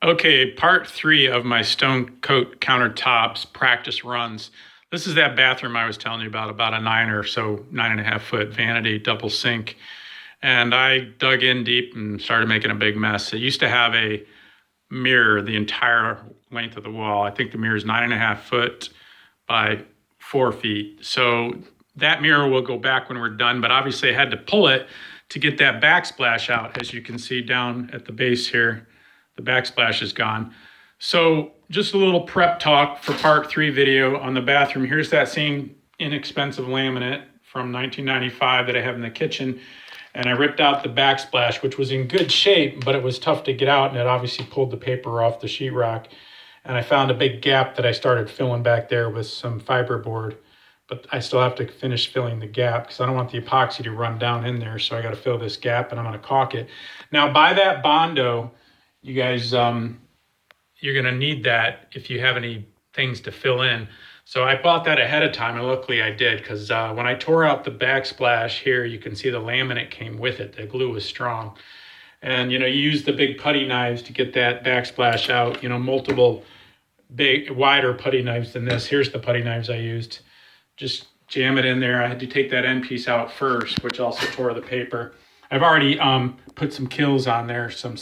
Okay, part 3 of my stone coat countertops practice runs. This is that bathroom I was telling you about a 9.5 foot vanity double sink. And I dug in deep and started making a big mess. It used to have a mirror the entire length of the wall. I think the mirror is 9.5 foot by 4 feet. So that mirror will go back when we're done, but obviously I had to pull it to get that backsplash out. As you can see down at the base here, the backsplash is gone. So just a little prep talk for part 3 video on the bathroom. Here's that same inexpensive laminate from 1995 that I have in the kitchen. And I ripped out the backsplash, which was in good shape, but it was tough to get out, and it obviously pulled the paper off the sheetrock. And I found a big gap that I started filling back there with some fiberboard, but I still have to finish filling the gap because I don't want the epoxy to run down in there. So I got to fill this gap, and I'm going to caulk it. Now, by that Bondo, you guys, you're going to need that if you have any things to fill in. So I bought that ahead of time, and luckily I did, because when I tore out the backsplash here, you can see the laminate came with it. The glue was strong. And, you use the big putty knives to get that backsplash out, multiple big, wider putty knives than this. Here's the putty knives I used. Just jam it in there. I had to take that end piece out first, which also tore the paper. I've already put some kills on there, some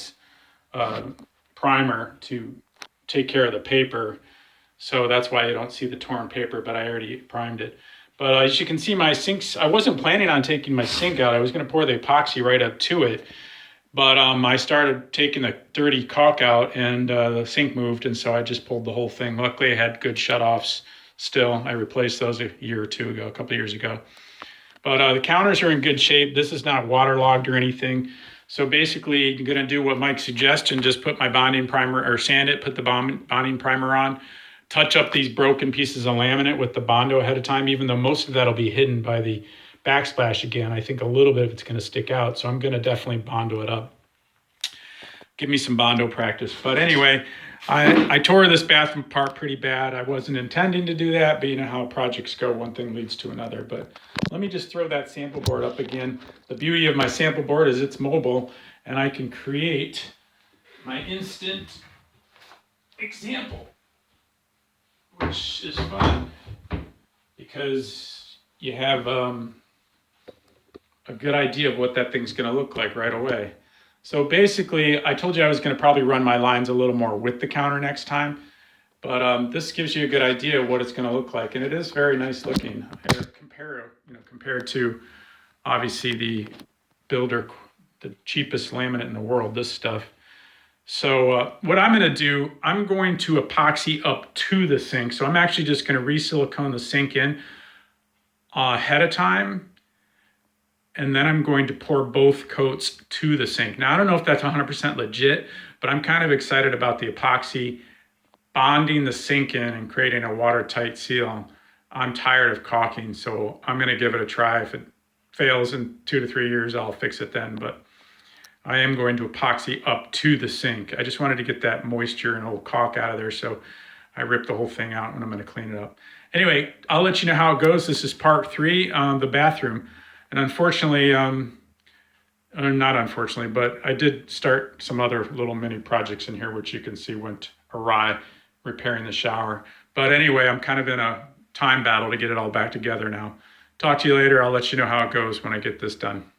primer to take care of the paper. So that's why you don't see the torn paper, but I already primed it. But as you can see, my sinks, I wasn't planning on taking my sink out. I was going to pour the epoxy right up to it. But I started taking the dirty caulk out, and the sink moved, and so I just pulled the whole thing. Luckily, I had good shutoffs still. I replaced those a year or two ago, a couple of years ago. But the counters are in good shape. This is not waterlogged or anything. So basically, I'm going to do what Mike suggested, just put my bonding primer, or sand it, put the bonding primer on, touch up these broken pieces of laminate with the Bondo ahead of time, even though most of that will be hidden by the backsplash again. I think a little bit of it's going to stick out, so I'm going to definitely Bondo it up. Give me some Bondo practice. But anyway, I tore this bathroom apart pretty bad. I wasn't intending to do that, but you know how projects go, one thing leads to another. But let me just throw that sample board up again. The beauty of my sample board is it's mobile, and I can create my instant example, which is fun because you have a good idea of what that thing's going to look like right away. So basically, I told you I was going to probably run my lines a little more with the counter next time, but this gives you a good idea of what it's going to look like, and it is very nice looking. Compared to obviously the builder, the cheapest laminate in the world, this stuff. So what I'm going to do, I'm going to epoxy up to the sink. So I'm actually just going to re-silicone the sink in ahead of time. And then I'm going to pour both coats to the sink. Now, I don't know if that's 100% legit, but I'm kind of excited about the epoxy bonding the sink in and creating a watertight seal. I'm tired of caulking, so I'm going to give it a try. If it fails in 2 to 3 years, I'll fix it then. But I am going to epoxy up to the sink. I just wanted to get that moisture and old caulk out of there, so I ripped the whole thing out and I'm going to clean it up. Anyway, I'll let you know how it goes. This is part 3 on the bathroom. And unfortunately, not unfortunately, but I did start some other little mini projects in here, which you can see went awry, repairing the shower. But anyway, I'm kind of in a time battle to get it all back together now. Talk to you later. I'll let you know how it goes when I get this done.